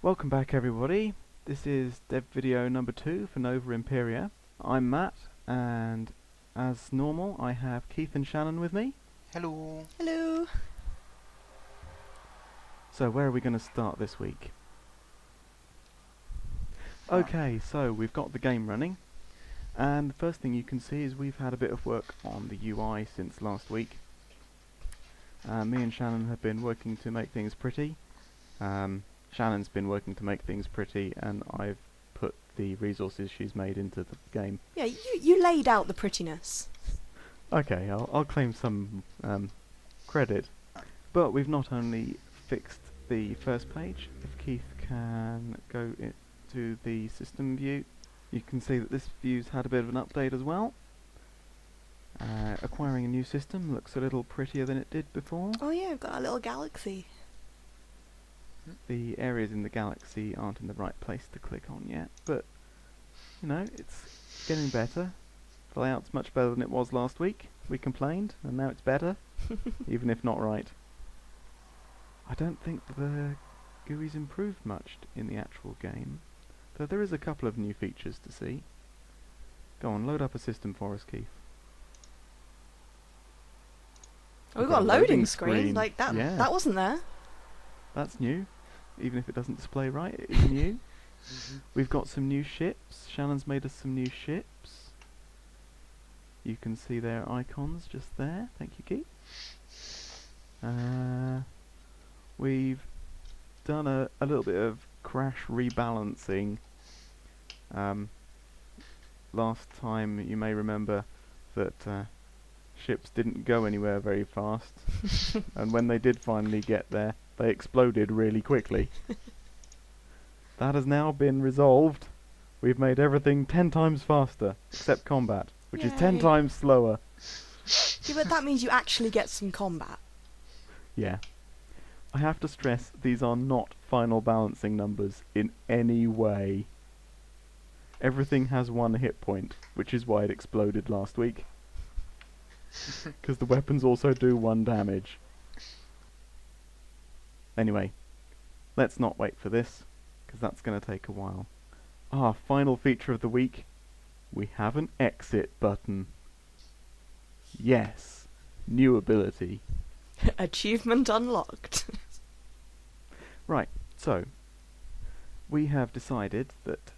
Welcome back everybody. This is dev video number 2 for Nova Imperia. I'm Matt, and as normal I have Keith and Shannon with me. Hello. Hello. So where are we going to start this week? Okay, so we've got the game running, and the first thing you can see is we've had a bit of work on the UI since last week. Me and Shannon have been working to make things pretty. Shannon's been working to make things pretty, and I've put the resources she's made into the game. Yeah, you laid out the prettiness. Okay, I'll claim some credit. But we've not only fixed the first page. If Keith can go to the system view, you can see that this view's had a bit of an update as well. Acquiring a new system looks a little prettier than it did before. Oh yeah, we've got our little galaxy. The areas in the galaxy aren't in the right place to click on yet, but you know, it's getting better. The layout's much better than it was last week. We complained, and now it's better, even if not right. I don't think the GUI's improved much in the actual game, though there is a couple of new features to see. Go on, load up a system for us, Keith. Oh, we've got a loading screen. Like that. Yeah. That wasn't there. That's new. Even if it doesn't display right, it is new. We've got some new ships. Shannon's made us some new ships. You can see their icons just there. Thank you, Keith. We've done a little bit of crash rebalancing. Last time you may remember that ships didn't go anywhere very fast, and when they did finally get there, they exploded really quickly. That has now been resolved. We've made everything 10 times faster, except combat, which is 10 Yay. times slower. Yeah, but that means you actually get some combat. Yeah. I have to stress, these are not final balancing numbers in any way. Everything has 1 hit point, which is why it exploded last week. Because the weapons also do 1 damage. Anyway, let's not wait for this, because that's going to take a while. Our final feature of the week, we have an exit button. Yes, new ability. Achievement unlocked. Right, so, we have decided that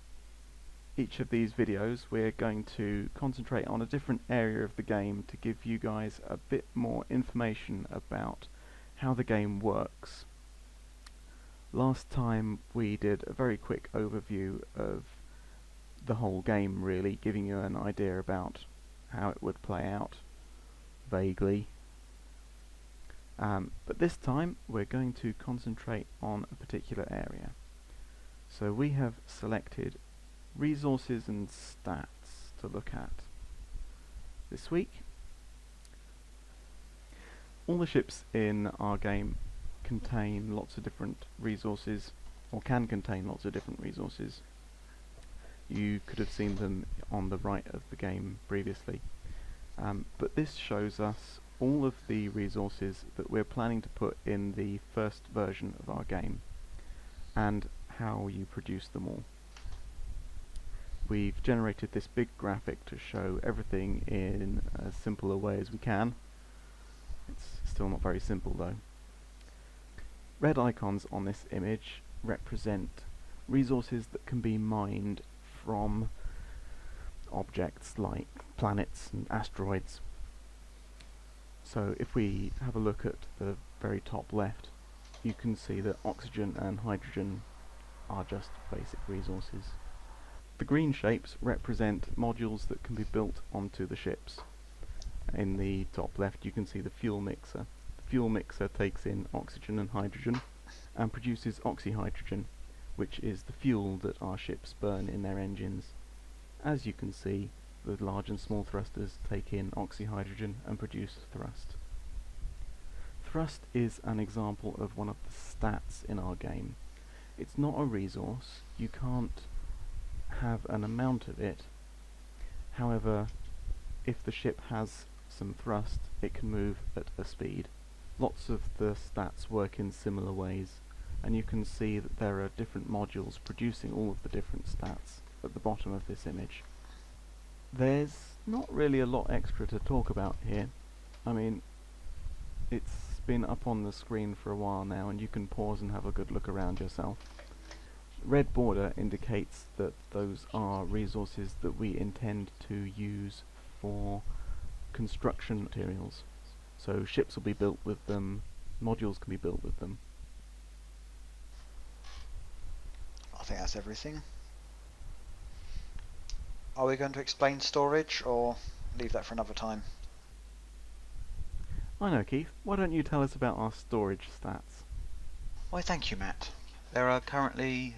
each of these videos we're going to concentrate on a different area of the game to give you guys a bit more information about how the game works. Last time we did a very quick overview of the whole game, really, giving you an idea about how it would play out, vaguely. But this time we're going to concentrate on a particular area. So we have selected resources and stats to look at this week. All the ships in our game contain lots of different resources, or can contain lots of different resources. You could have seen them on the right of the game previously, but this shows us all of the resources that we're planning to put in the first version of our game, and how you produce them all. We've generated this big graphic to show everything in as simple a way as we can. It's still not very simple though. Red icons on this image represent resources that can be mined from objects like planets and asteroids. So if we have a look at the very top left, you can see that oxygen and hydrogen are just basic resources. The green shapes represent modules that can be built onto the ships. In the top left you can see the fuel mixer. The fuel mixer takes in oxygen and hydrogen and produces oxyhydrogen, which is the fuel that our ships burn in their engines. As you can see, the large and small thrusters take in oxyhydrogen and produce thrust. Thrust is an example of one of the stats in our game. It's not a resource, you can't have an amount of it. However, if the ship has some thrust, it can move at a speed. Lots of the stats work in similar ways, and you can see that there are different modules producing all of the different stats at the bottom of this image. There's not really a lot extra to talk about here. I mean, it's been up on the screen for a while now, and you can pause and have a good look around yourself. Red border indicates that those are resources that we intend to use for construction materials. So ships will be built with them, modules can be built with them. I think that's everything. Are we going to explain storage or leave that for another time? I know, Keith. Why don't you tell us about our storage stats? Why, thank you, Matt. There are currently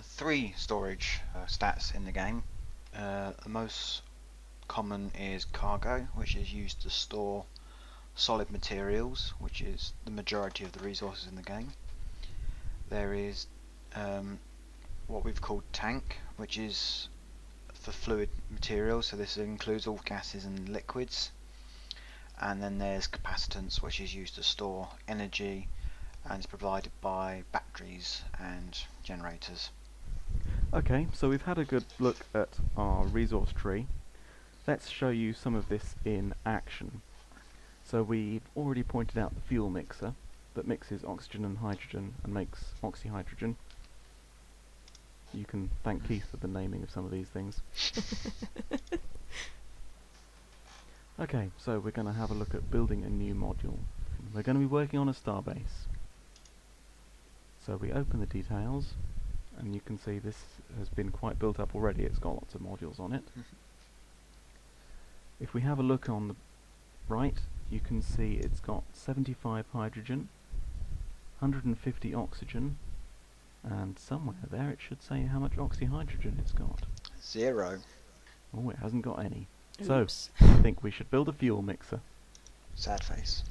3 storage stats in the game. The most common is cargo, which is used to store solid materials, which is the majority of the resources in the game. There is what we've called tank, which is for fluid materials, so this includes all gases and liquids. And then there's capacitance, which is used to store energy and is provided by batteries and generators. Okay, so we've had a good look at our resource tree. Let's show you some of this in action. So we've already pointed out the fuel mixer that mixes oxygen and hydrogen and makes oxyhydrogen. You can thank Keith for the naming of some of these things. Okay, so we're going to have a look at building a new module. We're going to be working on a starbase. So we open the details, and you can see this has been quite built up already. It's got lots of modules on it. If we have a look on the right, you can see it's got 75 hydrogen, 150 oxygen, and somewhere there it should say how much oxyhydrogen it's got. 0. Oh, it hasn't got any. Oops. So, I think we should build a fuel mixer. Sad face.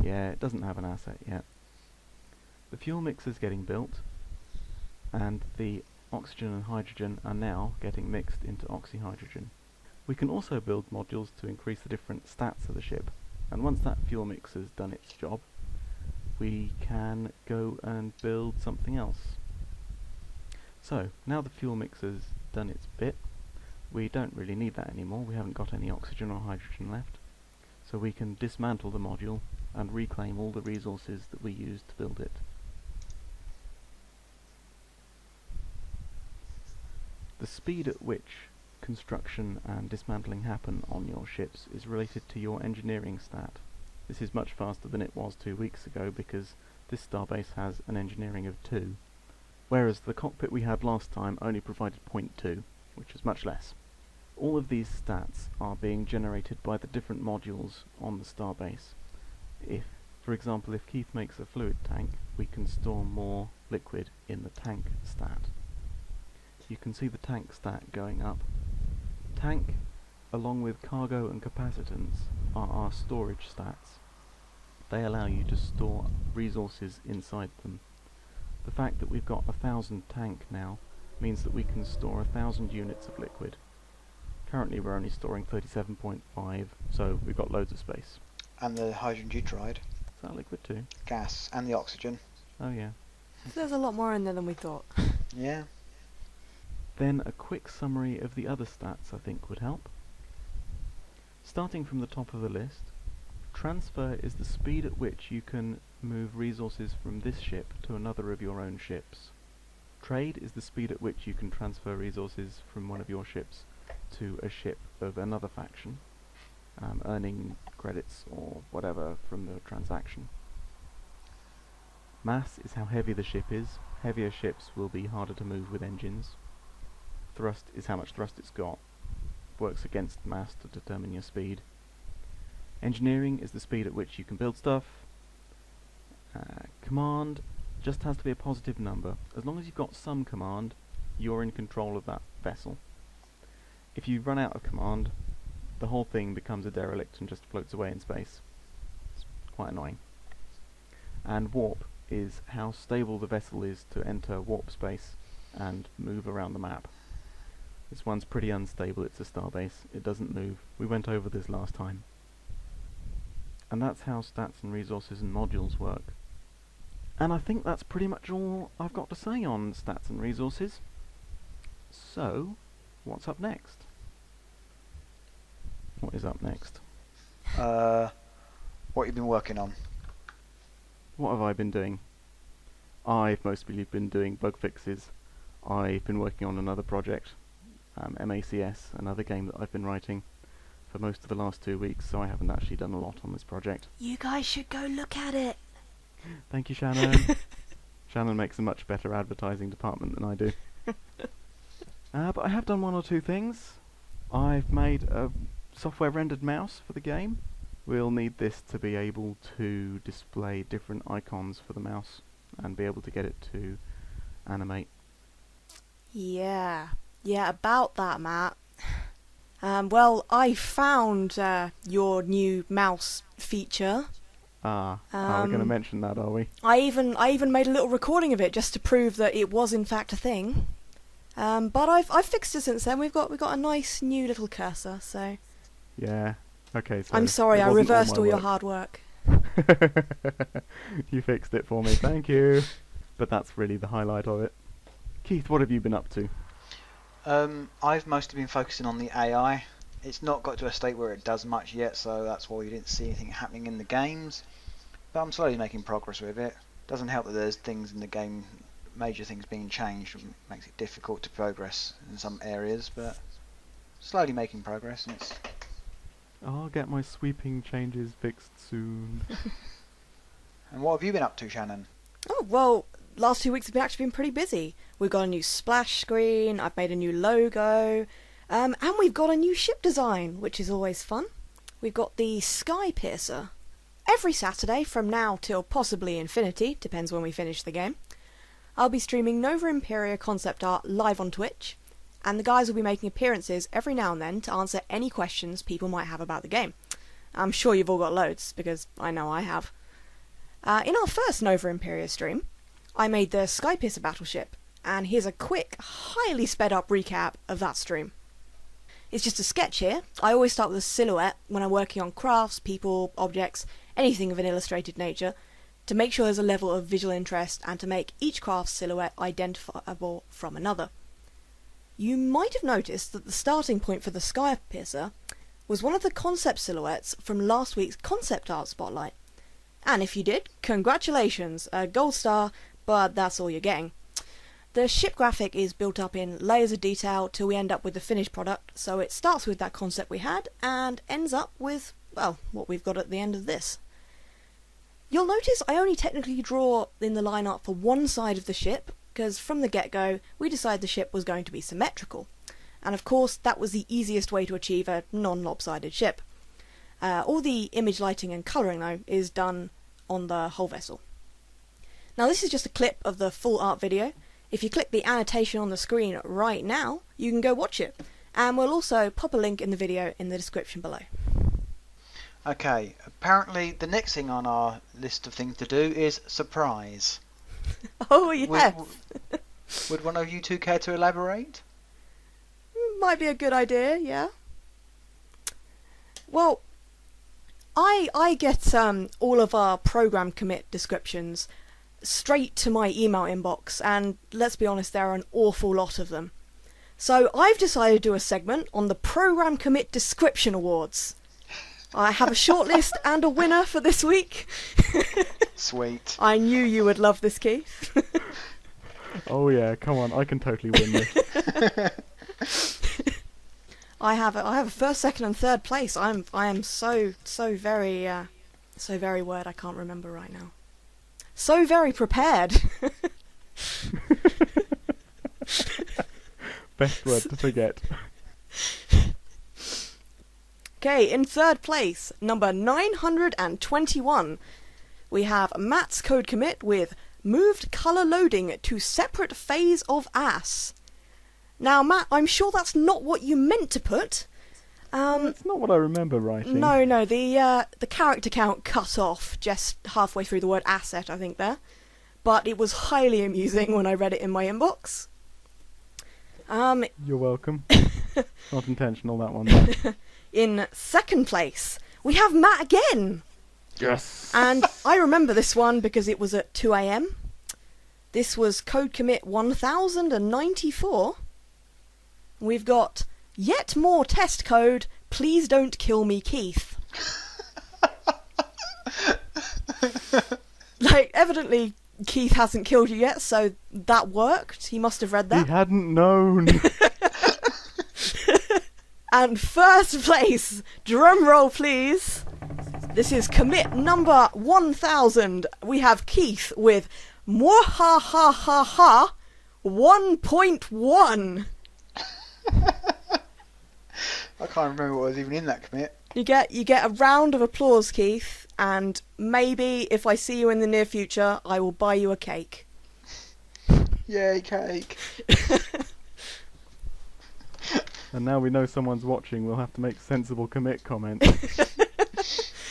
Yeah, it doesn't have an asset yet. The fuel mixer's getting built, and the oxygen and hydrogen are now getting mixed into oxyhydrogen. We can also build modules to increase the different stats of the ship, and once that fuel mixer's done its job, we can go and build something else. So, now the fuel mixer's done its bit, we don't really need that anymore. We haven't got any oxygen or hydrogen left, so we can dismantle the module and reclaim all the resources that we used to build it. The speed at which construction and dismantling happen on your ships is related to your engineering stat. This is much faster than it was 2 weeks ago because this starbase has an engineering of 2, whereas the cockpit we had last time only provided 0.2, which is much less. All of these stats are being generated by the different modules on the starbase. For example, if Keith makes a fluid tank, we can store more liquid in the tank stat. You can see the tank stat going up. Tank, along with cargo and capacitance, are our storage stats. They allow you to store resources inside them. The fact that we've got 1,000 tank now means that we can store 1,000 units of liquid. Currently we're only storing 37.5, so we've got loads of space. And the hydrogen deuteride. Is that liquid too? Gas. And the oxygen. Oh yeah. There's a lot more in there than we thought. Yeah. Then a quick summary of the other stats I think would help. Starting from the top of the list, transfer is the speed at which you can move resources from this ship to another of your own ships. Trade is the speed at which you can transfer resources from one of your ships to a ship of another faction, earning credits or whatever from the transaction. Mass is how heavy the ship is. Heavier ships will be harder to move with engines. Thrust is how much thrust it's got. Works against mass to determine your speed. Engineering is the speed at which you can build stuff. Command just has to be a positive number. As long as you've got some command, you're in control of that vessel. If you run out of command, the whole thing becomes a derelict and just floats away in space. It's quite annoying. And warp is how stable the vessel is to enter warp space and move around the map. This one's pretty unstable. It's a starbase. It doesn't move. We went over this last time. And that's how stats and resources and modules work. And I think that's pretty much all I've got to say on stats and resources. So, what's up next? What is up next? What you've been working on? What have I been doing? I've mostly been doing bug fixes. I've been working on another project, MACS, another game that I've been writing for most of the last 2 weeks, so I haven't actually done a lot on this project. You guys should go look at it. Thank you, Shannon. Shannon makes a much better advertising department than I do. But I have done 1 or 2 things. I've made a software rendered mouse for the game. We'll need this to be able to display different icons for the mouse and be able to get it to animate. Yeah, about that, Matt. Well, I found your new mouse feature. We're going to mention that, are we? I even made a little recording of it just to prove that it was in fact a thing. But I've fixed it since then. We've got a nice new little cursor. So yeah. Okay. So I'm sorry, I reversed all your hard work. You fixed it for me. Thank you. But that's really the highlight of it. Keith, what have you been up to? I've mostly been focusing on the AI. It's not got to a state where it does much yet, so that's why you didn't see anything happening in the games. But I'm slowly making progress with it. Doesn't help that there's things in the game, major things being changed, makes it difficult to progress in some areas, but slowly making progress, and it's... I'll get my sweeping changes fixed soon. And what have you been up to, Shannon? Oh, well, last 2 weeks have actually been pretty busy. We've got a new splash screen, I've made a new logo, and we've got a new ship design, which is always fun. We've got the Sky Piercer. Every Saturday from now till possibly infinity, depends when we finish the game, I'll be streaming Nova Imperia concept art live on Twitch, and the guys will be making appearances every now and then to answer any questions people might have about the game. I'm sure you've all got loads, because I know I have. In our first Nova Imperia stream, I made the Skypiercer battleship, and here's a quick, highly sped up recap of that stream. It's just a sketch here. I always start with a silhouette when I'm working on crafts, people, objects, anything of an illustrated nature, to make sure there's a level of visual interest and to make each craft's silhouette identifiable from another. You might have noticed that the starting point for the Skypiercer was one of the concept silhouettes from last week's concept art spotlight. And if you did, congratulations, a gold star, but that's all you're getting. The ship graphic is built up in layers of detail till we end up with the finished product, so it starts with that concept we had and ends up with, well, what we've got at the end of this. You'll notice I only technically draw in the line art for one side of the ship, because from the get-go we decided the ship was going to be symmetrical. And of course that was the easiest way to achieve a non-lopsided ship. All the image lighting and colouring though is done on the whole vessel. Now this is just a clip of the full art video. If you click the annotation on the screen right now, you can go watch it. And we'll also pop a link in the video in the description below. Okay, apparently the next thing on our list of things to do is surprise. Oh yes! Would one of you two care to elaborate? Might be a good idea, yeah. Well, I get all of our program commit descriptions straight to my email inbox, and let's be honest, there are an awful lot of them. So I've decided to do a segment on the Program Commit Description Awards. I have a shortlist and a winner for this week. Sweet. I knew you would love this, Keith. Oh yeah, come on, I can totally win this. I have a first, second, and third place. I am so very word I can't remember right now. So very prepared. Best word to forget. Okay, in third place, number 921, we have Matt's code commit with moved colour loading to separate phase of ass. Now, Matt, I'm sure that's not what you meant to put. That's not what I remember writing. No, the character count cut off just halfway through the word asset, I think, there. But it was highly amusing when I read it in my inbox. You're welcome. Not intentional, that one. In second place, we have Matt again. Yes. And I remember this one because it was at 2 a.m. This was code commit 1094. We've got yet more test code, please don't kill me, Keith. Like, evidently Keith hasn't killed you yet, so that worked. He must have read that. He hadn't known. And first place, drum roll please. This is commit number 1000. We have Keith with mwahahaha 1.1. I can't remember what was even in that commit. You get a round of applause, Keith, and maybe if I see you in the near future, I will buy you a cake. Yay, cake. And now we know someone's watching, we'll have to make sensible commit comments.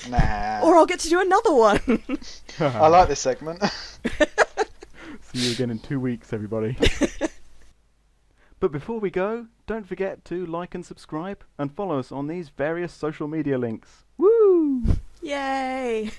Nah. Or I'll get to do another one. I like this segment. See you again in 2 weeks, everybody. But before we go, don't forget to like and subscribe and follow us on these various social media links. Woo! Yay!